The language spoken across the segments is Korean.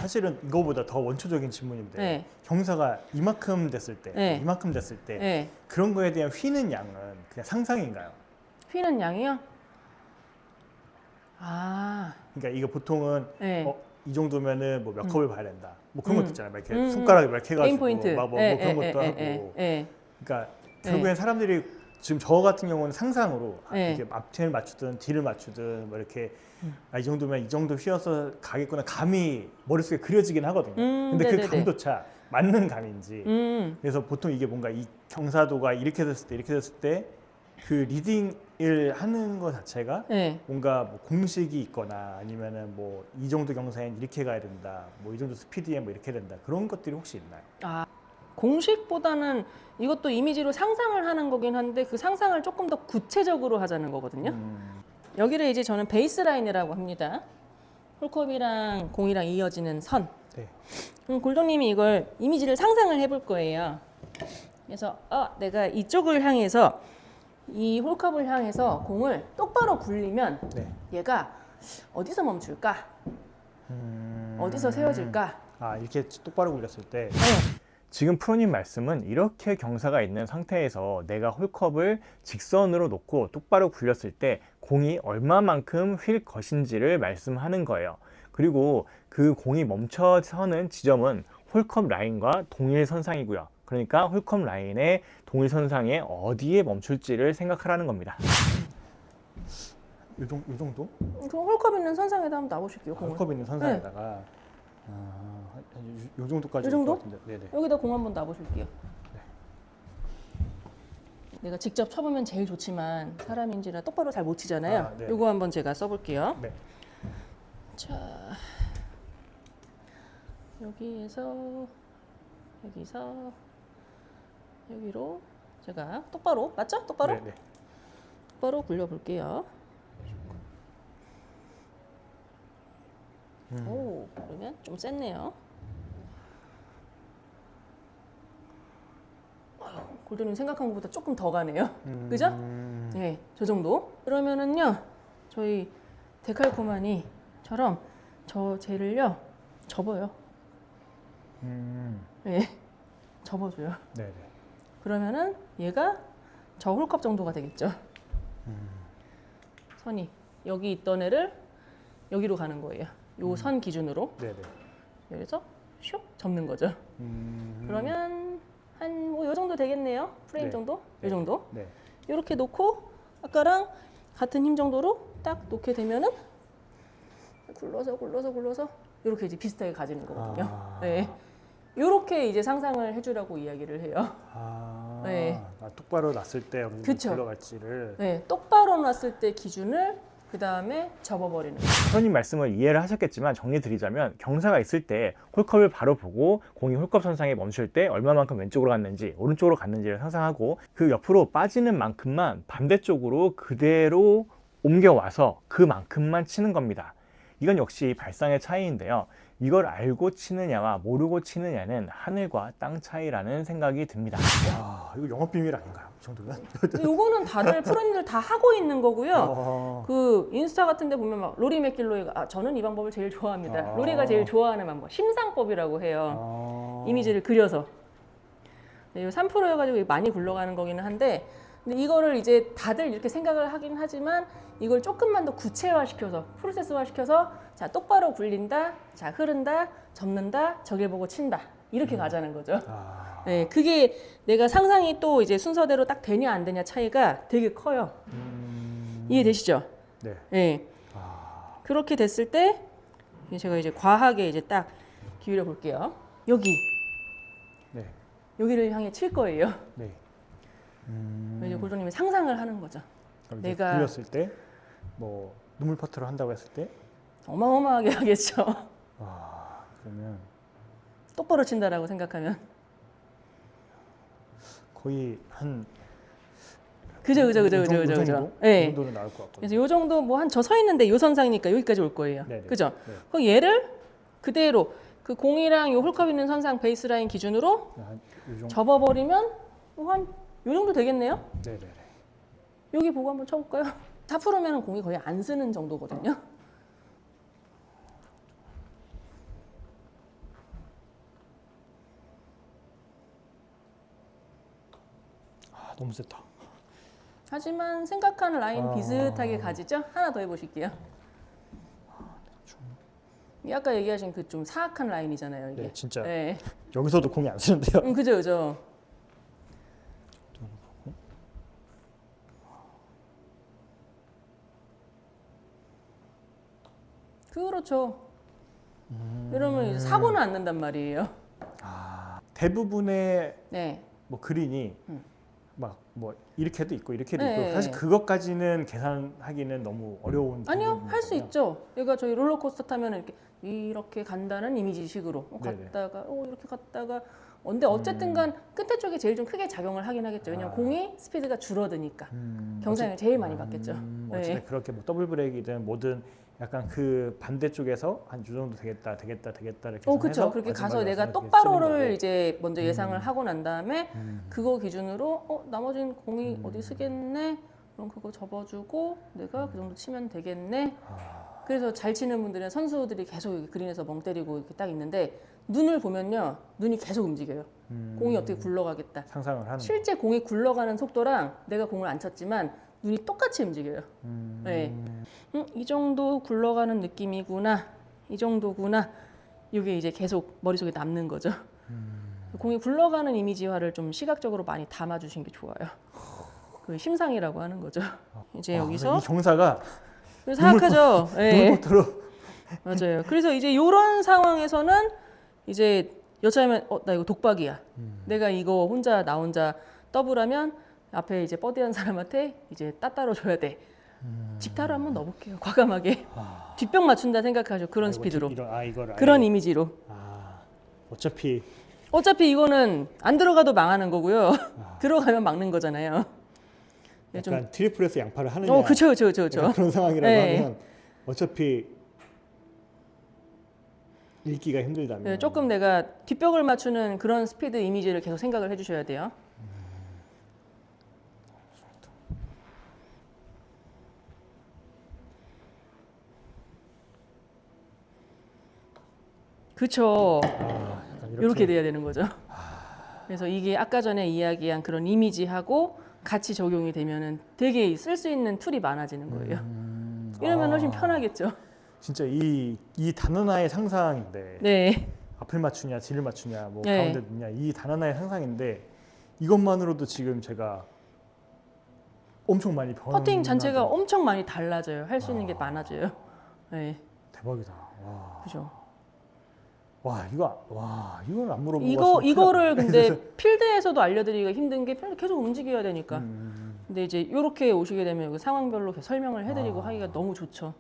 사실은 이거보다 더 원초적인 질문인데 네. 경사가 이만큼 됐을 때, 네. 이만큼 됐을 때 네. 그런 거에 대한 휘는 양은 그냥 상상인가요? 휘는 양이요? 아, 그러니까 이거 보통은 네. 이 정도면은 뭐 몇 컵을 봐야 된다. 뭐 그런 것도 있잖아요. 막 이렇게 음. 손가락에 몇 게임 해가지고 포인트. 뭐 예, 그런 예, 것도 예, 하고. 예, 예. 그러니까 결국엔 사람들이 지금 저 같은 경우는 상상으로 네. 이렇게 앞뒤를 맞추든 뒤를 맞추든 뭐 이렇게 이 정도면 이 정도 휘어서 가겠구나 감이 머릿속에 그려지긴 하거든요. 근데 네네네. 그 감조차 맞는 감인지. 음. 그래서 보통 이게 뭔가 이 경사도가 이렇게 됐을 때 이렇게 됐을 때 그 리딩을 하는 것 자체가 네. 뭔가 뭐 공식이 있거나 아니면은 뭐 이 정도 경사엔 이렇게 가야 된다, 뭐 이 정도 스피드에 뭐 이렇게 된다 그런 것들이 혹시 있나요? 아, 공식보다는 이것도 이미지로 상상을 하는 거긴 한데 그 상상을 조금 더 구체적으로 하자는 거거든요. 여기를 이제 저는 베이스라인이라고 합니다. 홀컵이랑 공이랑 이어지는 선. 네. 그럼 골동님이 이걸 이미지를 상상을 해볼 거예요. 그래서 내가 이쪽을 향해서 이 홀컵을 향해서 공을 똑바로 굴리면 네. 얘가 어디서 멈출까? 어디서 세워질까? 이렇게 똑바로 굴렸을 때 네. 지금 프로님 말씀은 이렇게 경사가 있는 상태에서 내가 홀컵을 직선으로 놓고 똑바로 굴렸을 때 공이 얼마만큼 휠 것인지를 말씀하는 거예요. 그리고 그 공이 멈춰서는 지점은 홀컵 라인과 동일선상이고요. 그러니까 홀컵 라인의 동일선상에 어디에 멈출지를 생각하라는 겁니다. 요 정도? 그럼 홀컵 있는 선상에다 한번 놔보실게요. 공을. 홀컵 있는 선상에다가 요 정도까지 요 정도? 올 것 같은데. 네네. 여기다 공 한번 놔보실게요. 내가 직접 쳐보면 제일 좋지만 사람인지라 똑바로 잘 못 치잖아요. 네. 요거 한번 제가 써볼게요. 네. 자, 여기에서 여기로 제가 똑바로 맞죠? 똑바로? 네네. 똑바로 굴려볼게요. 오, 그러면 좀 셌네요. 골든님 생각한 것보다 조금 더 가네요. 그죠? 네, 저 정도. 그러면은요, 저희 데칼코마니처럼 저 쟤를요 접어요. 네, 접어줘요. 네네. 그러면은 얘가 저 홀컵 정도가 되겠죠. 선이 여기 있던 애를 여기로 가는 거예요. 요 선 기준으로. 네네. 여기서 슉 접는 거죠. 그러면 한 뭐 요 정도 되겠네요. 프레임 네. 정도? 요 네. 정도. 네. 이렇게 놓고 아까랑 같은 힘 정도로 딱 놓게 되면은 굴러서 이렇게 이제 비슷하게 가지는 거거든요. 네. 이렇게 이제 상상을 해주라고 이야기를 해요. 네. 똑바로 놨을 때 어느 정도 그쵸. 굴러갈지를. 네, 똑바로 놨을 때 기준을 그 다음에 접어버리는 거예요. 프로님 말씀을 이해를 하셨겠지만 정리 드리자면 경사가 있을 때 홀컵을 바로 보고 공이 홀컵 선상에 멈출 때 얼마만큼 왼쪽으로 갔는지 오른쪽으로 갔는지를 상상하고 그 옆으로 빠지는 만큼만 반대쪽으로 그대로 옮겨와서 그만큼만 치는 겁니다. 이건 역시 발상의 차이인데요. 이걸 알고 치느냐와 모르고 치느냐는 하늘과 땅 차이라는 생각이 듭니다. 와, 이거 영업 비밀 아닌가요? 이 정도면? 요거는 다들 프로님들 다 하고 있는 거고요. 그 인스타 같은 데 보면 막 로리 맥길로이가 저는 이 방법을 제일 좋아합니다. 로리가 제일 좋아하는 방법. 심상법이라고 해요. 이미지를 그려서. 네, 이 3%여가지고 많이 굴러가는 거기는 한데 근데 이거를 이제 다들 이렇게 생각을 하긴 하지만 이걸 조금만 더 구체화시켜서 프로세스화시켜서 자 똑바로 굴린다, 자 흐른다, 접는다, 저길 보고 친다 이렇게 가자는 거죠. 네, 그게 내가 상상이 또 이제 순서대로 딱 되냐 안 되냐 차이가 되게 커요. 이해되시죠? 네. 네. 그렇게 됐을 때 제가 이제 과하게 이제 딱 기울여 볼게요. 네. 여기를 향해 칠 거예요. 네. 이제 골동님이 상상을 하는 거죠. 그럼 이제 내가 굴렸을 때 뭐 눈물 퍼트를 한다고 했을 때 어마어마하게 하겠죠. 그러면 똑바로 친다라고 생각하면. 거의 한 그죠. 이 정도? 네. 이 정도는 나올 것 같거든요. 그래서 요 정도 뭐 한 저 서 있는데 요 선상이니까 여기까지 올 거예요. 네네. 그죠? 네. 그럼 얘를 그대로 그 공이랑 요 홀컵 있는 선상 베이스라인 기준으로 한 요 정도. 접어버리면 뭐 한 요 정도 되겠네요. 네네네. 여기 보고 한번 쳐볼까요? 4%면 공이 거의 안 쓰는 정도거든요. 너무 세다. 하지만 생각하는 라인 비슷하게 가지죠? 하나 더 해보실게요. 이게 아까 얘기하신 그 좀 사악한 라인이잖아요. 이게. 네, 진짜 네. 여기서도 공이 안 쓰는데요. 그죠, 그죠. 그렇죠. 이러면 이제 사고는 안 난단 말이에요. 대부분의 네. 뭐 그린이 막 뭐 이렇게도 있고 이렇게도 네. 있고 사실 그것까지는 계산하기는 너무 어려운 아니요, 부분인 할 수 거예요. 있죠. 얘가 저희 롤러코스터 타면 이렇게 간다는 이미지식으로 네네. 갔다가 이렇게 갔다가 근데 어쨌든간 끝에 쪽이 제일 좀 크게 작용을 하긴 하겠죠. 왜냐면 공이 스피드가 줄어드니까 경사를 제일 많이 받겠죠. 어쨌든 네. 그렇게 뭐 더블 브레이크든 뭐든 약간 그 반대쪽에서 한 이 정도 되겠다 이렇게 그렇죠. 해서 그렇게 가서 마지막에 내가 이렇게 똑바로를 쓰는 거고. 이제 먼저 예상을 하고 난 다음에 그거 기준으로 나머지는 공이 어디 쓰겠네. 그럼 그거 접어주고 내가 그 정도 치면 되겠네. 그래서 잘 치는 분들은 선수들이 계속 여기 그린에서 멍 때리고 이렇게 딱 있는데 눈을 보면요, 눈이 계속 움직여요. 공이 어떻게 굴러가겠다. 상상을 하는 실제 공이 굴러가는 속도랑 내가 공을 안 쳤지만 눈이 똑같이 움직여요. 네. 이 정도 굴러가는 느낌이구나. 이 정도구나. 이게 이제 계속 머릿속에 남는 거죠. 공이 굴러가는 이미지화를 좀 시각적으로 많이 담아주신 게 좋아요. 그 심상이라고 하는 거죠. 이제 여기서 이 경사가 사악하죠. 네. 눈부터로 맞아요. 그래서 이제 이런 상황에서는 이제 여차하면 나 이거 독박이야. 내가 이거 나 혼자 더블하면 앞에 이제 버디한 사람한테 이제 따따로 줘야 돼. 직타로 한번 넣어볼게요. 과감하게. 뒷병 맞춘다 생각하죠. 그런 스피드로. 그런 이미지로. 어차피 이거는 안 들어가도 망하는 거고요. 들어가면 막는 거잖아요. 네, 약간 트리플에서 양파를 하느냐 그쵸. 약간 그런 상황이라고 네. 하면 어차피 읽기가 힘들다면 네, 조금 내가 뒷벽을 맞추는 그런 스피드 이미지를 계속 생각을 해주셔야 돼요. 그쵸. 약간 이렇게 돼야 되는 거죠. 그래서 이게 아까 전에 이야기한 그런 이미지하고 같이 적용이 되면은 되게 쓸 수 있는 툴이 많아지는 거예요. 이러면 훨씬 편하겠죠. 진짜 이 단 하나의 상상인데 네. 앞을 맞추냐 뒤를 맞추냐 뭐 네. 가운데 넣냐 이 단 하나의 상상인데 이것만으로도 지금 제가 엄청 많이 퍼팅 자체가 엄청 많이 달라져요. 할 수 있는 게 많아져요. 네. 대박이다. 그죠. 이건 안 물어보고 이거를 근데 필드에서도 알려드리기가 힘든 게 필드 계속 움직여야 되니까. 근데 이제 이렇게 오시게 되면 그 상황별로 계속 설명을 해드리고 하기가 너무 좋죠.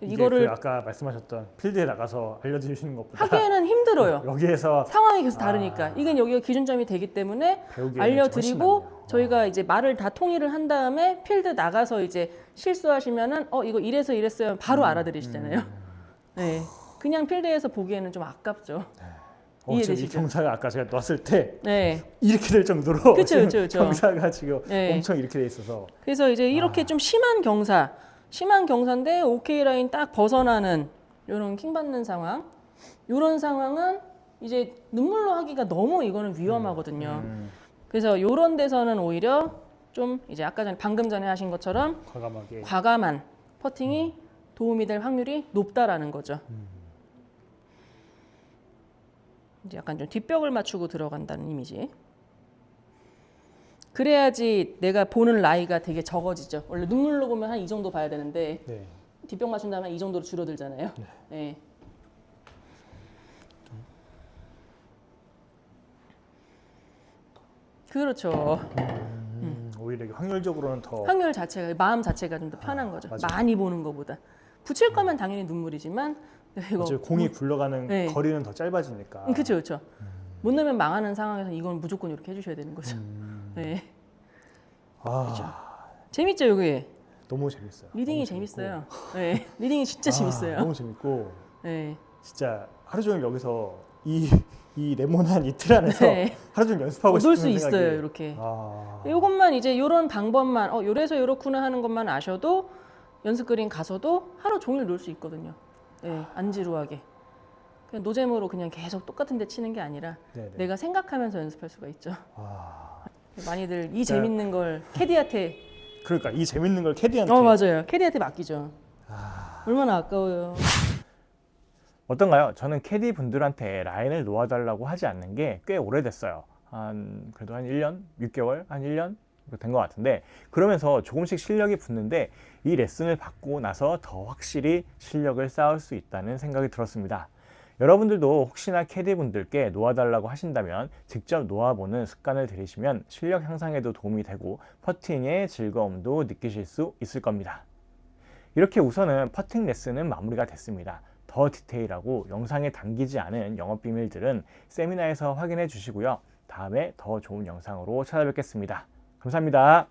이거를 아까 말씀하셨던 필드에 나가서 알려주시는 것보다 하기에는 힘들어요. 여기에서 상황이 계속 다르니까. 이건 여기가 기준점이 되기 때문에 알려드리고 저희가 이제 말을 다 통일을 한 다음에 필드 나가서 이제 실수하시면은 이거 이랬어요 바로 알아들으시잖아요. 네. 그냥 필드에서 보기에는 좀 아깝죠. 이해되시죠? 이 경사가 아까 제가 놨을 때 네. 이렇게 될 정도로 그쵸. 경사가 지금 네. 엄청 이렇게 돼 있어서 그래서 이제 이렇게 좀 심한 경사인데 오케이 라인 딱 벗어나는 이런 킹 받는 상황, 이런 상황은 이제 눈물로 하기가 너무 이거는 위험하거든요. 그래서 이런 데서는 오히려 좀 이제 방금 전에 하신 것처럼 과감한 퍼팅이 도움이 될 확률이 높다라는 거죠. 이제 약간 좀 뒷벽을 맞추고 들어간다는 이미지. 그래야지 내가 보는 라이가 되게 적어지죠. 원래 눈물로 보면 한 이 정도 봐야 되는데 뒷벽 맞춘 다음에 이 정도로 줄어들잖아요. 네. 그렇죠. 오히려 확률적으로는 더 확률 자체가 마음 자체가 좀 더 편한 거죠. 맞아요. 많이 보는 것보다. 붙일 거면 당연히 눈물이지만 이거 공이 굴러가는 네. 거리는 더 짧아지니까. 그렇죠. 못 넣으면 망하는 상황에서 이건 무조건 이렇게 해주셔야 되는 거죠. 네. 재밌죠, 이게? 너무 재밌어요. 리딩이 너무 재밌어요. 네, 리딩이 진짜 재밌어요. 너무 재밌고 네. 진짜 하루 종일 여기서 이 네모난 이틀 안에서 네. 하루 종일 연습하고 얻을 싶은 수 생각이 있어요, 이렇게. 요것만 이제 요런 방법만 요래서 요렇구나 하는 것만 아셔도 연습 그린 가서도 하루 종일 놀 수 있거든요. 네, 안 지루하게. 그냥 노잼으로 그냥 계속 똑같은 데 치는 게 아니라 네네. 내가 생각하면서 연습할 수가 있죠. 많이들 이 재밌는 걸 캐디한테 그러니까 이 재밌는 걸 캐디한테. 맞아요. 캐디한테 맡기죠. 얼마나 아까워요. 어떤가요? 저는 캐디 분들한테 라인을 놓아달라고 하지 않는 게 꽤 오래됐어요. 그래도 한 1년, 6개월, 한 1년 된 것 같은데, 그러면서 조금씩 실력이 붙는데 이 레슨을 받고 나서 더 확실히 실력을 쌓을 수 있다는 생각이 들었습니다. 여러분들도 혹시나 캐디 분들께 놓아달라고 하신다면 직접 놓아보는 습관을 들이시면 실력 향상에도 도움이 되고 퍼팅의 즐거움도 느끼실 수 있을 겁니다. 이렇게 우선은 퍼팅 레슨은 마무리가 됐습니다. 더 디테일하고 영상에 담기지 않은 영업 비밀들은 세미나에서 확인해 주시고요. 다음에 더 좋은 영상으로 찾아뵙겠습니다. 감사합니다.